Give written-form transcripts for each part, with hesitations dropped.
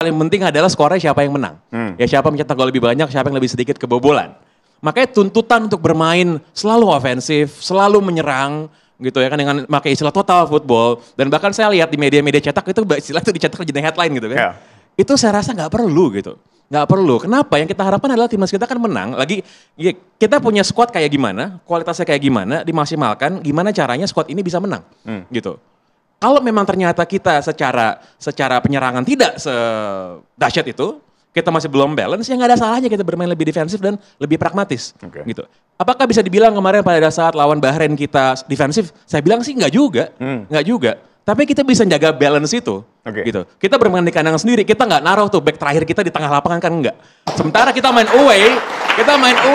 paling penting adalah skornya siapa yang menang. Ya siapa mencetak gol lebih banyak, siapa yang lebih sedikit kebobolan. Makanya tuntutan untuk bermain selalu ofensif, selalu menyerang gitu ya kan dengan pakai istilah total football. Dan bahkan saya lihat di media-media cetak itu istilah itu dicetak jadi headline gitu kan. Yeah. Itu saya rasa nggak perlu gitu. Nggak perlu. Kenapa? Yang kita harapkan adalah timnas kita kan menang. Lagi kita punya squad kayak gimana, kualitasnya kayak gimana, dimaksimalkan, gimana caranya squad ini bisa menang gitu. Kalau memang ternyata kita secara penyerangan tidak sedahsyat itu, kita masih belum balance, ya nggak ada salahnya kita bermain lebih defensif dan lebih pragmatis. Gitu. Apakah bisa dibilang kemarin pada saat lawan Bahrain kita defensif? Saya bilang sih nggak juga, nggak juga. Tapi kita bisa jaga balance itu, gitu. Kita bermain di kandang sendiri, kita nggak naruh tuh back terakhir kita di tengah lapangan kan enggak. Sementara kita main away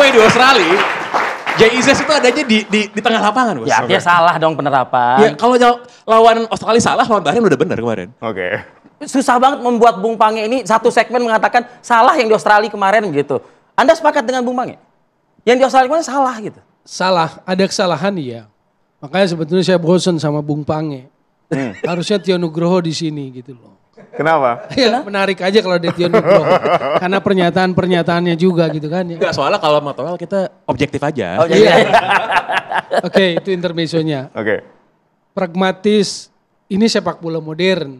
di Australia, Jay Izzes itu adanya di tengah lapangan. Ya, dia salah dong penerapan. Ya, kalau lawan Australia salah, lawan Bahrain udah benar kemarin. Susah banget membuat Bung Pange ini satu segmen mengatakan salah yang di Australia kemarin gitu. Anda sepakat dengan Bung Pange? Yang di Australia kemarin salah gitu? Salah, ada kesalahan iya. Makanya sebetulnya saya bosan sama Bung Pange. Harusnya Tio Nugroho di sini gitu loh. Kenapa? Ya, menarik aja kalau ada Tio Nugroho. Karena pernyataan-pernyataannya juga gitu kan ya. Enggak, soalnya kalau mau tahu kita objektif aja. Oke, itu intermezzonya. Pragmatis, ini sepak bola modern.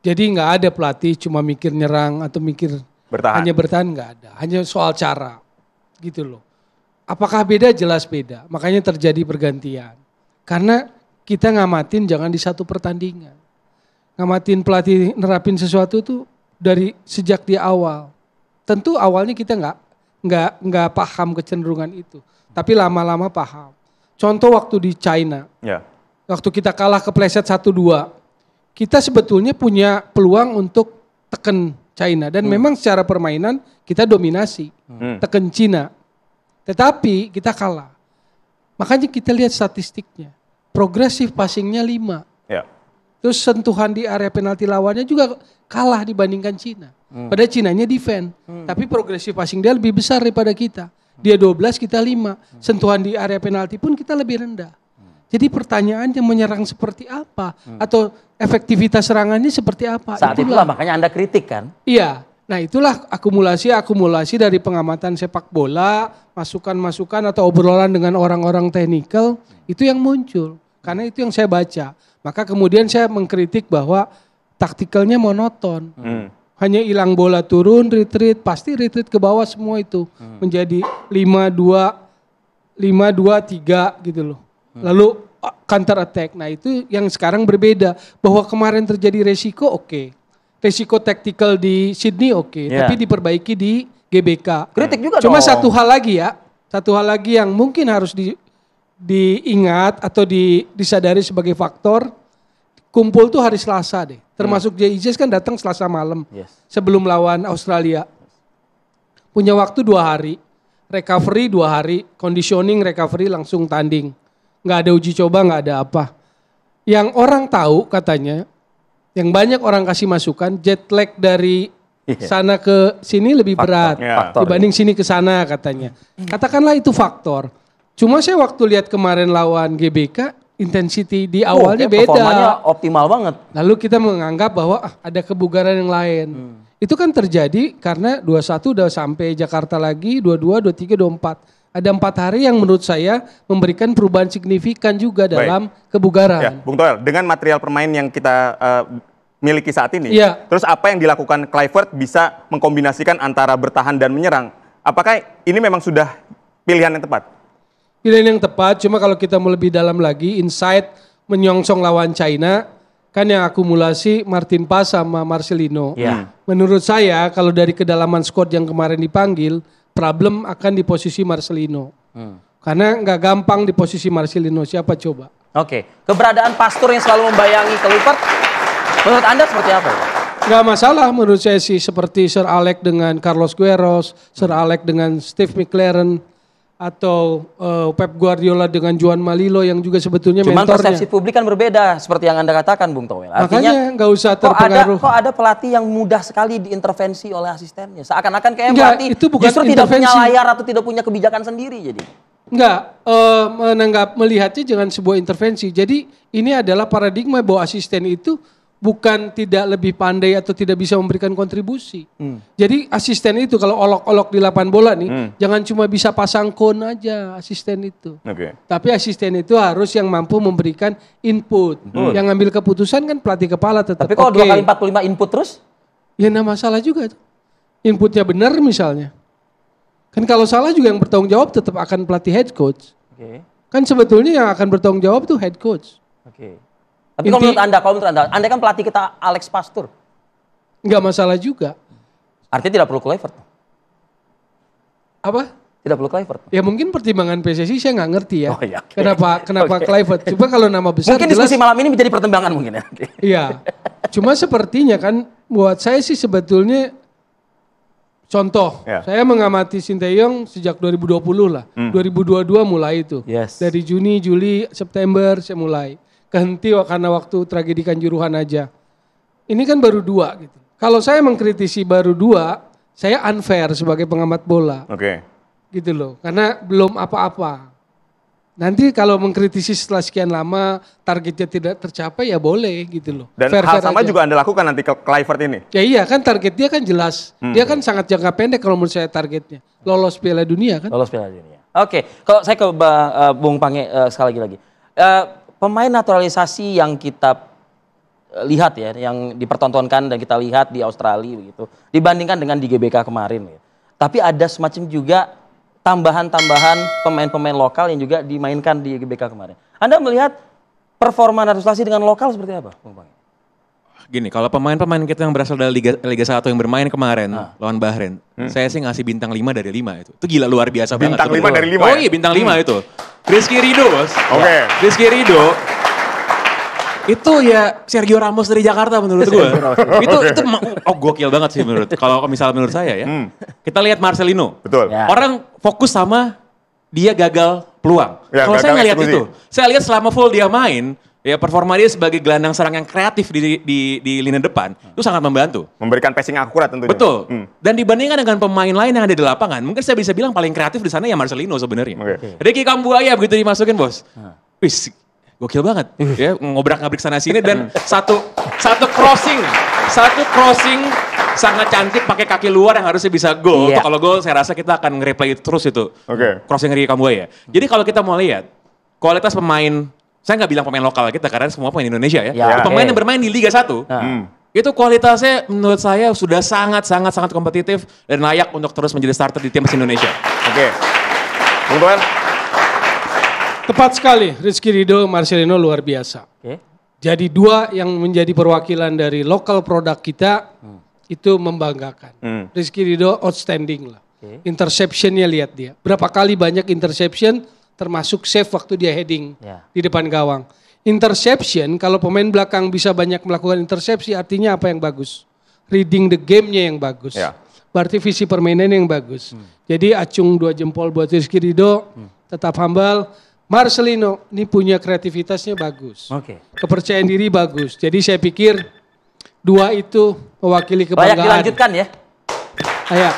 Jadi nggak ada pelatih cuma mikir nyerang atau mikir hanya bertahan, nggak ada. Hanya soal cara gitu loh. Apakah beda? Jelas beda. Makanya terjadi pergantian. Karena kita ngamatin jangan di satu pertandingan. Ngamatin pelatih nerapin sesuatu tuh dari sejak di awal. Tentu awalnya kita nggak paham kecenderungan itu. Tapi lama-lama paham. Contoh waktu di China. Waktu kita kalah kepleset 1-2. Kita sebetulnya punya peluang untuk tekan China. Dan memang secara permainan kita dominasi. Tekan Cina. Tetapi kita kalah. Makanya kita lihat statistiknya. Progresif passingnya 5. Terus sentuhan di area penalti lawannya juga kalah dibandingkan Cina. Padahal Cinanya defend. Tapi progresif passing dia lebih besar daripada kita. Dia 12, kita 5. Sentuhan di area penalti pun kita lebih rendah. Jadi pertanyaannya menyerang seperti apa? Atau efektivitas serangannya seperti apa? Saat itulah makanya Anda kritik kan? Iya. Nah itulah akumulasi dari pengamatan sepak bola, masukan-masukan atau obrolan dengan orang-orang teknikal, itu yang muncul. Karena itu yang saya baca. Maka kemudian saya mengkritik bahwa taktikalnya monoton. Hanya hilang bola turun, retreat, pasti retreat ke bawah semua itu. Menjadi 5-2, 5-2-3 gitu loh. Lalu counter attack. Nah itu yang sekarang berbeda. Bahwa kemarin terjadi resiko resiko taktikal di Sydney tapi diperbaiki di GBK. Kritik juga Cuma dong. satu hal lagi yang mungkin harus diingat atau disadari sebagai faktor, kumpul tuh hari Selasa deh. Termasuk Jay Izzes kan datang Selasa malam sebelum lawan Australia. Punya waktu 2 hari, recovery 2 hari, conditioning recovery langsung tanding. Nggak ada uji coba, nggak ada apa. Yang orang tahu katanya, yang banyak orang kasih masukan, jet lag dari sana ke sini lebih berat dibanding sini ke sana katanya. Katakanlah itu faktor. Cuma saya waktu lihat kemarin lawan GBK, intensity di awalnya beda. Performanya optimal banget. Lalu kita menganggap bahwa ada kebugaran yang lain. Itu kan terjadi karena 21 udah sampai Jakarta lagi, 22, 23, 24. Ada 4 hari yang menurut saya memberikan perubahan signifikan juga dalam kebugaran. Ya, Bung Toel, dengan material permain yang kita miliki saat ini, terus apa yang dilakukan Kluivert bisa mengkombinasikan antara bertahan dan menyerang? Apakah ini memang sudah pilihan yang tepat? Pilihan yang tepat, cuma kalau kita mau lebih dalam lagi, insight menyongsong lawan China, kan yang akumulasi Martin Paz sama Marcelino. Menurut saya kalau dari kedalaman squad yang kemarin dipanggil, problem akan di posisi Marcelino. Karena nggak gampang di posisi Marcelino, siapa coba? Keberadaan Pastur yang selalu membayangi Kluivert, menurut Anda seperti apa? Nggak masalah menurut saya sih, seperti Sir Alex dengan Carlos Queiroz, Sir Alex dengan Steve McLaren, atau Pep Guardiola dengan Juan Malilo yang juga sebetulnya mentornya. Cuman persepsi publik kan berbeda seperti yang Anda katakan Bung Toel. Makanya nggak usah terpengaruh. Kok ada pelatih yang mudah sekali diintervensi oleh asistennya? Seakan-akan kayak pelatih itu bukan justru tidak punya layar atau tidak punya kebijakan sendiri jadi. Melihatnya jangan sebuah intervensi. Jadi ini adalah paradigma bahwa asisten itu bukan tidak lebih pandai atau tidak bisa memberikan kontribusi. Jadi asisten itu kalau olok-olok di lapangan bola nih, jangan cuma bisa pasang kon aja asisten itu. Tapi asisten itu harus yang mampu memberikan input. Yang ngambil keputusan kan pelatih kepala tetap. Tapi kalau 2 kali 45 input terus? Ya enggak masalah juga. Inputnya benar misalnya. Kan kalau salah juga yang bertanggung jawab tetap akan pelatih head coach. Kan sebetulnya yang akan bertanggung jawab tuh head coach. Tapi kalau menurut Anda kan pelatih kita Alex Pastur. Enggak masalah juga. Artinya tidak perlu Kluivert. Apa? Tidak perlu Kluivert. Ya mungkin pertimbangan PSSI saya nggak ngerti ya. Iya, Kenapa Kluivert? Coba kalau nama besar mungkin jelas, diskusi malam ini menjadi pertimbangan mungkin ya. Iya. Cuma sepertinya kan buat saya sih sebetulnya contoh, saya mengamati Sinteyong sejak 2020 lah. 2022 mulai itu. Dari Juni, Juli, September saya mulai. Kehenti karena waktu tragedi Kanjuruhan aja. Ini kan baru 2 gitu. Kalau saya mengkritisi baru 2, saya unfair sebagai pengamat bola. Gitu loh, karena belum apa-apa. Nanti kalau mengkritisi setelah sekian lama targetnya tidak tercapai ya boleh gitu loh. Dan hal sama aja juga Anda lakukan nanti ke Kluivert ini? Ya iya kan target dia kan jelas. Dia kan sangat jangka pendek kalau menurut saya targetnya. Lolos Piala Dunia kan? Lolos Piala Dunia. Oke, kalau saya ke Bung Pange sekali lagi. Pemain naturalisasi yang kita lihat ya, yang dipertontonkan dan kita lihat di Australia begitu, dibandingkan dengan di GBK kemarin. Ya. Tapi ada semacam juga tambahan-tambahan pemain-pemain lokal yang juga dimainkan di GBK kemarin. Anda melihat performa naturalisasi dengan lokal seperti apa, Bung Pange? Gini, kalau pemain-pemain kita yang berasal dari Liga 1 yang bermain kemarin lawan Bahrain, saya sih ngasih bintang 5 dari 5 itu. Itu gila luar biasa bintang banget. Bintang 5 dari 5 Oh iya, bintang 5 itu. Rizky Ridho, Bos. Rizky Ridho itu ya Sergio Ramos dari Jakarta menurut gue. itu gokil banget sih kalau misalnya menurut saya ya. Kita lihat Marcelino. Betul. Orang fokus sama dia gagal peluang. Kalau saya nggak lihat itu. Saya lihat selama full dia main, ya performa dia sebagai gelandang serang yang kreatif di lini depan itu sangat membantu. Memberikan passing akurat tentunya. Betul. Dan dibandingkan dengan pemain lain yang ada di lapangan, mungkin saya bisa bilang paling kreatif di sana ya Marcelino sebenarnya. Ricky Kambuaya begitu dimasukin, Bos. Wis, gokil banget. Ya, ngobrak-ngabrik sana sini dan satu crossing sangat cantik pakai kaki luar yang harusnya bisa gol. Kalau gol saya rasa kita akan nge-replay itu terus itu. Crossing Ricky Kambuaya. Jadi kalau kita mau lihat kualitas pemain, saya nggak bilang pemain lokal kita karena semua pemain Indonesia ya. Pemain yang bermain di Liga 1, itu kualitasnya menurut saya sudah sangat kompetitif dan layak untuk terus menjadi starter di timnas Indonesia. Bung Toel? Tepat sekali, Rizky Ridho, Marcelino luar biasa. Jadi 2 yang menjadi perwakilan dari lokal produk kita itu membanggakan. Rizky Ridho outstanding lah. Interceptionnya lihat dia. Berapa kali banyak interception termasuk save waktu dia heading di depan gawang. Interception, kalau pemain belakang bisa banyak melakukan intersepsi, artinya apa yang bagus? Reading the game-nya yang bagus. Berarti visi permainan yang bagus. Jadi acung 2 jempol buat Rizky Ridho, tetap humble. Marcelino ini punya kreativitasnya bagus. Kepercayaan diri bagus. Jadi saya pikir 2 itu mewakili kebanggaan. Banyak dilanjutkan ya. Ayo.